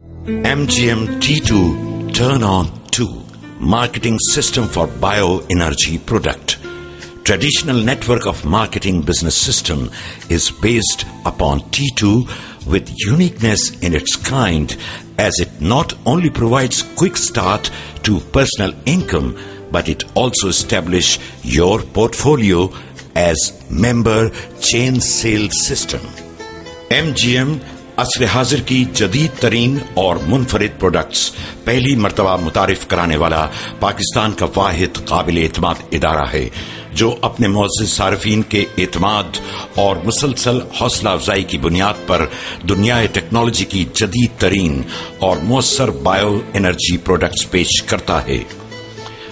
MGM T2 Turn On 2 Marketing System for Bioenergy Product. Traditional network of marketing business system is based upon T2 with uniqueness in its kind, as it not only provides quick start to personal income, but it also establish your portfolio as member chain sales system. MGM असर हाजिर की जदीद तरीन और मुनफरिद products पहली मर्तबा मुतारिफ कराने वाला पाकिस्तान का वाहिद काबिल एतमाद इदारा है, जो अपने मुअज़्ज़िज़ सारिफीन के एतमाद और मुसलसल हौसला अफजाई की बुनियाद पर दुनियाए टेक्नोलॉजी की जदीद तरीन और मुअस्सर बायो एनर्जी प्रोडक्ट्स पेश करता है।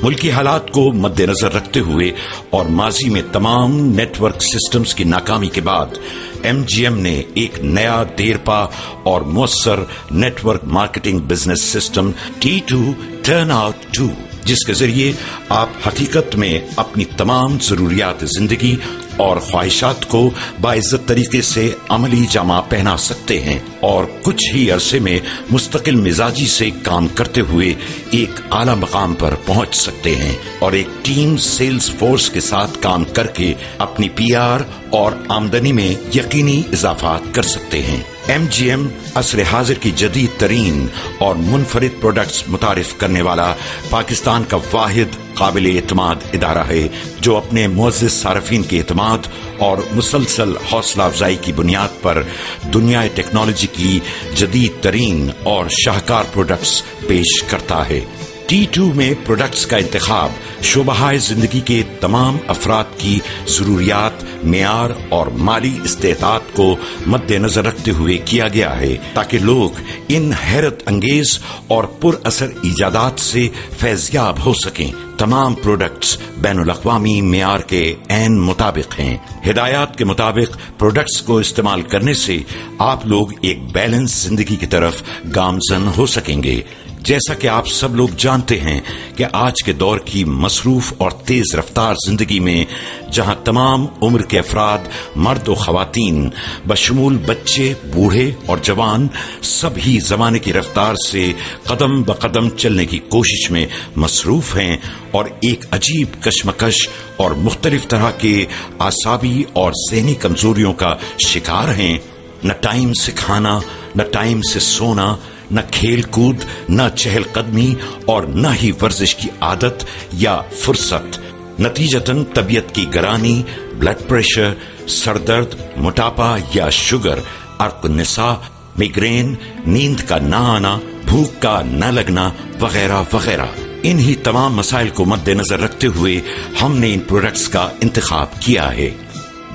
मुल्की हालात को मद्देनजर रखते हुए और माजी में तमाम नेटवर्क सिस्टम्स की नाकामी के बाद MGM ने एक नया देरपा और मुअस्सर network marketing business system T2 Turnout 2, जिसके जरिए आप हकीकत में अपनी तमाम जरूरियात जिंदगी और ख्वाहिशात को बाइज्जत तरीके से अमली जामा पहना सकते हैं और कुछ ही अरसे में मुस्तकिल मिजाजी से काम करते हुए एक आला मकाम पर पहुंच सकते हैं और एक टीम सेल्स फोर्स के साथ काम करके अपनी PR और आमदनी में यकीनी इजाफा कर सकते हैं। MGM असर हाजिर की जदीद तरीन और मुनफरिद प्रोडक्ट्स मुतारिफ करने वाला पाकिस्तान का वाहिद काबिल एतमाद इदारा है, जो अपने मुअज़्ज़िज़ सारिफीन के एतमाद और मुसलसल हौसला अफजाई की बुनियाद पर दुनियाए टेक्नोलॉजी की जदीद तरीन और शाहकार प्रोडक्ट्स पेश करता है। T2 में प्रोडक्ट्स का इंतखाब शोबहाए जिंदगी के तमाम अफराद की जरूरियात, मेयार और माली इस्तेताअत को मद्देनजर रखते हुए किया गया है, ताकि लोग इन हैरत अंगेज और पुरअसर इजादात से फैज़याब हो सकें। तमाम प्रोडक्ट्स बैनुल अक़वामी मेयार के ऐन मुताबिक हैं। हिदायत के मुताबिक प्रोडक्ट्स को इस्तेमाल करने से आप लोग एक बैलेंस जिंदगी की तरफ गामजन हो सकेंगे। जैसा कि आप सब लोग जानते हैं कि आज के दौर की मसरूफ और तेज रफ्तार जिंदगी में, जहां तमाम उम्र के अफराद मर्द और खवातीन बशमूल बच्चे, बूढ़े और जवान सभी जमाने की रफ्तार से कदम ब कदम चलने की कोशिश में मसरूफ हैं और एक अजीब कशमकश और मुख्तलिफ तरह के आसाबी और ज़हनी कमजोरियों का शिकार हैं। न टाइम से खाना, न टाइम से सोना, न खेल कूद, न चहलकदमी और न ही वर्जिश की आदत या फुर्सत। नतीजतन तबीयत की गरानी, ब्लड प्रेशर, सरदर्द, मोटापा या शुगर, अर्क-निसा, मिग्रेन, नींद का न आना, भूख का न लगना वगैरह वगैरह। इन्हीं तमाम मसाइल को मद्देनजर रखते हुए हमने इन प्रोडक्ट्स का इंतखाब किया है।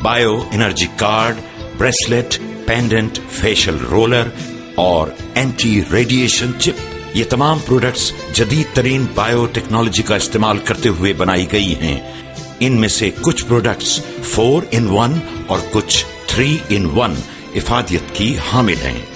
Bio energy card, bracelet, pendant, facial roller और एंटी रेडिएशन चिप, ये तमाम प्रोडक्ट्स जदीद तरीन बायो टेक्नोलॉजी का इस्तेमाल करते हुए बनाई गई हैं। इनमें से कुछ प्रोडक्ट्स 4 in 1 और कुछ 3 in 1 इफादियत की हामिल हैं।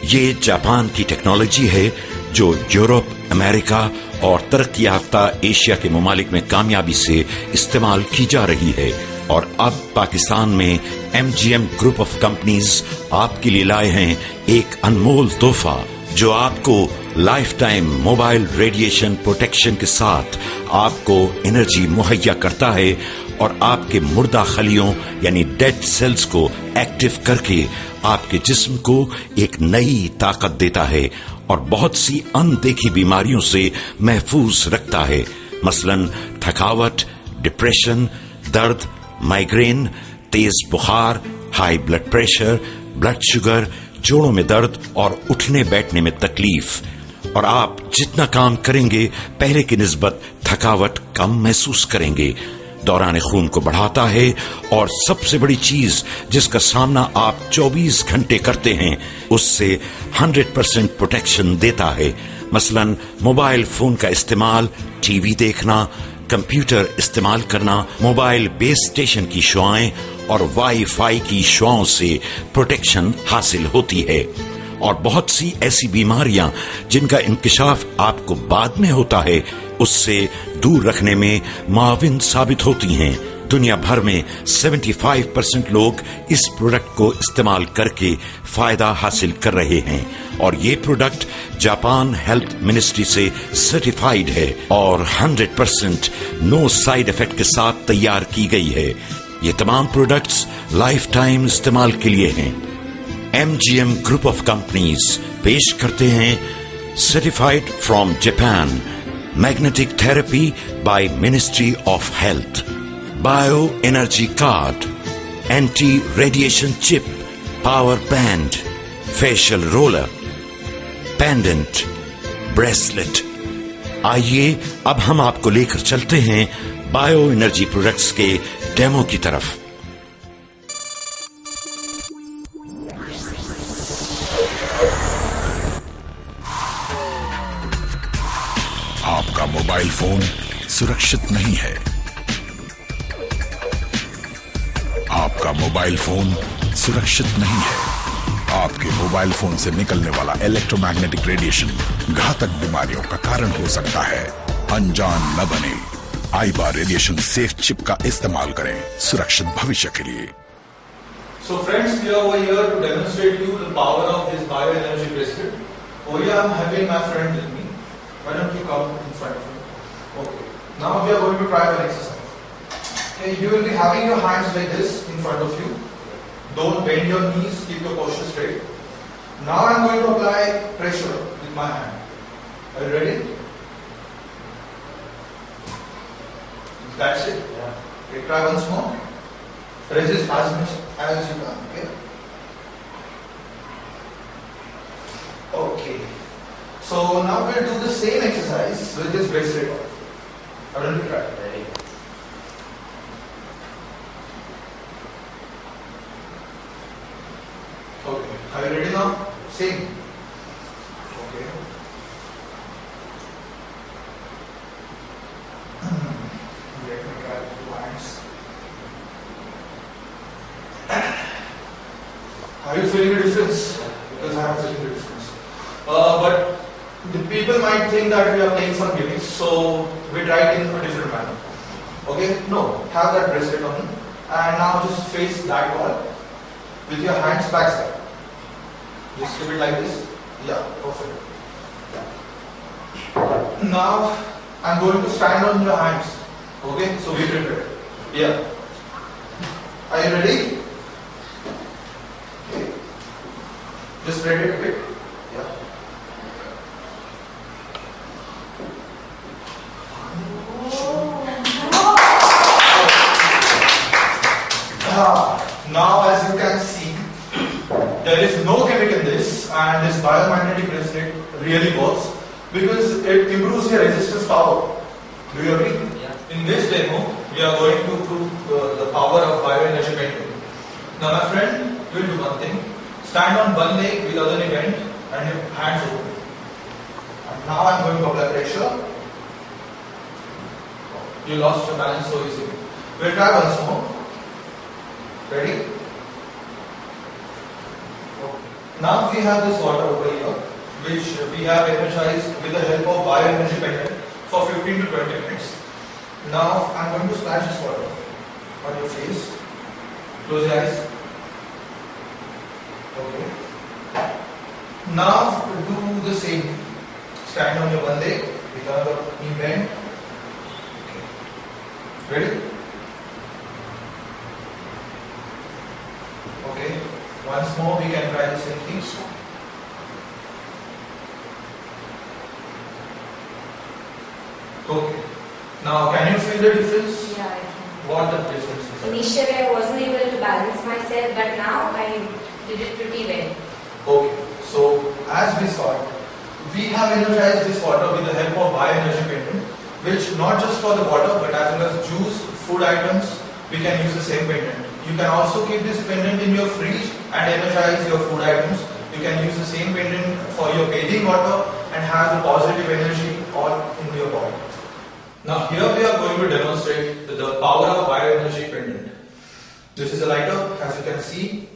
ये जापान की टेक्नोलॉजी है जो यूरोप, अमेरिका और तरक्की याफ्ता एशिया के ममालिक में कामयाबी से इस्तेमाल की जा रही है और अब पाकिस्तान में MGM ग्रुप ऑफ कंपनीज आपके लिए लाए हैं एक अनमोल तोहफा, जो आपको life time mobile radiation protection के साथ आपको एनर्जी मुहैया करता है और आपके मुर्दा खलियों यानी डेड सेल्स को एक्टिव करके आपके जिस्म को एक नई ताकत देता है और बहुत सी अनदेखी बीमारियों से महफूज रखता है, मसलन थकावट, डिप्रेशन, दर्द, माइग्रेन, तेज बुखार, high blood pressure, blood sugar, जोड़ों में दर्द और उठने बैठने में तकलीफ। और आप जितना काम करेंगे पहले की निस्बत थकावट कम महसूस करेंगे। दौरान खून को बढ़ाता है और सबसे बड़ी चीज जिसका सामना आप 24 घंटे करते हैं उससे 100% प्रोटेक्शन देता है, मसलन मोबाइल फोन का इस्तेमाल, टीवी देखना, कंप्यूटर इस्तेमाल करना, मोबाइल बेस स्टेशन की शुआएं और वाईफाई की शुआओं से प्रोटेक्शन हासिल होती है। और बहुत सी ऐसी बीमारियां जिनका इंकिशाफ आपको बाद में होता है उससे दूर रखने में मुआविन साबित होती हैं। दुनिया भर में 75% लोग इस प्रोडक्ट को इस्तेमाल करके फायदा हासिल कर रहे हैं اور یہ پروڈکٹ جاپان ہیلتھ منسٹری سے سرٹیفائیڈ ہے اور 100% نو سائیڈ افیکٹ کے ساتھ تیار کی گئی ہے. یہ تمام پروڈکٹس لائف ٹائم استعمال کے لیے ہیں. MGM گروپ آف کمپنیز پیش کرتے ہیں certified from Japan magnetic therapy by ministry of health bio energy card, anti radiation chip, power band, facial roller, pendant, bracelet. آئیے اب ہم آپ کو لے کر چلتے ہیں بایو انرجی پروڈکٹس کے ڈیمو کی طرف. آپ کا موبائل فون سرکشت نہیں ہے. آپ کا موبائل فون سرکشت نہیں ہے. آپ کے موبائل فون سے نکلنے والا الیکٹرو میگنیٹک ریڈیشن گھاتک بیماریوں کا کارن ہو سکتا ہے. انجان نہ بنے. آئیبا ریڈیشن سیف چپ کا استعمال کریں سرکشت بھوشیہ کے لیے. So friends, we are over here to demonstrate you the power of this bioenergy bracelet. Over here I am having my friend with me. Why don't you come in front of me? Okay. Now we are going to try one exercise. Okay, you will be having your hands like this in front of you. Don't bend your knees, keep your posture straight. Now I am going to apply pressure with my hand. Are you ready? That's it. Yeah. Okay, try once more. Resist as much as you can. Okay. Okay. So now we'll do the same exercise with this bracelet. Why don't you try? Ready. Okay. Are you ready now? Same. Okay. Let me try with two hands. Are you feeling the difference? Because I am feeling the difference. But the people might think that we are playing some gimmicks, so we try it in a different manner. Okay? No. Have that bracelet on. And now just face that wall with your hands backside. Just keep it like this. Yeah, perfect. Yeah. Now I'm going to stand on your hands. Okay? So be prepared. Yeah. Are you ready? Okay. Just spread it a bit. Yeah. Now as you can see, there is no chemical in this, and this biomagnetic bracelet really works because it improves your resistance power. Do you agree? Yeah. In this demo, we are going to prove the power of bioenergy pendant. Now my friend, you will do one thing. Stand on one leg with other leg bent and your hands open. And now I am going to apply pressure. You lost your balance so easily. We will try once more. Ready? Okay. Now we have this water over here, which we have energized with the help of bioenergy pendant for 15 to 20 minutes. Now I am going to splash this water on your face. Close your eyes. Okay. Now do the same. Stand on your one leg with another knee bend. Okay. Ready? Okay. Once more we can try the same thing. Okay. Now can you feel the difference? Yeah, I can. What the difference is? Initially I wasn't able to balance myself, but now I did it pretty well. Okay. So as we saw, we have energized this water with the help of bioenergy pendant, which not just for the water but as well as juice, food items, we can use the same pendant. You can also keep this pendant in your fridge and energize your food items. You can use the same pendant for your bathing water and have the positive energy all in your body. Now here we are going to demonstrate the power of bioenergy pendant. This is a lighter, as you can see.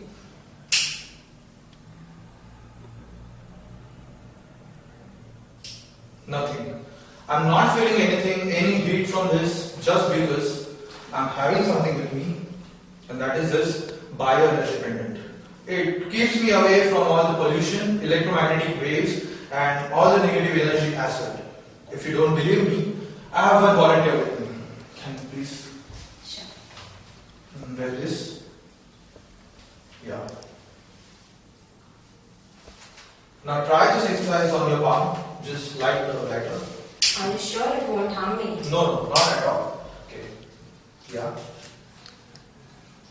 Nothing. I'm not feeling anything, any heat from this, just because I'm having something with me, and that is this bioenergy pendant. It keeps me away from all the pollution, electromagnetic waves, and all the negative energy as well. If you don't believe me, I have one volunteer with me. Can you please Sure. wear this? Yeah. Now try this exercise on your palm. Just light the lighter. Are you sure it won't harm me? No, not at all. Okay. Yeah.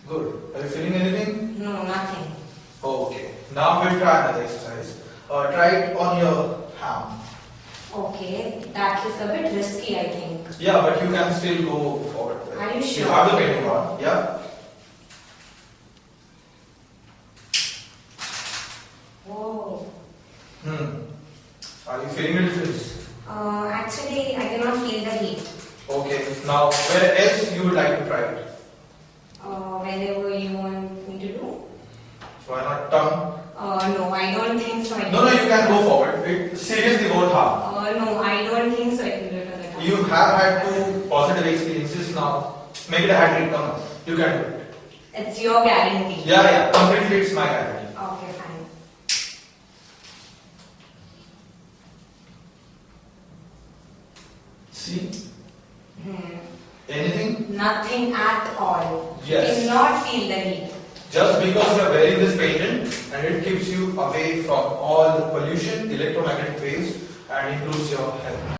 Good. Are you feeling anything? No, nothing. Okay. Now we'll try another exercise. Try it on your hand. Okay, that is a bit risky, I think. Yeah, but you can still go forward. Are you sure? You have the bending on. Yeah. Whoa. Are you feeling a difference? Actually, I cannot feel the heat. Okay. Now, where else you would like to try it? Wherever you want me to do? Why not tongue? No, I don't think so. No, you can go forward. It seriously won't harm. No, I don't think so. I can do it on the time. You have had two positive experiences now. Make it a hat trick. Come on. You can do it. It's your guarantee. Yeah. Completely, it's my guarantee. Okay, fine. See? Anything? Nothing at all. Yes. You cannot feel the heat. Just because you are wearing this pendant and it keeps you away from all the pollution, electromagnetic waves and improves your health.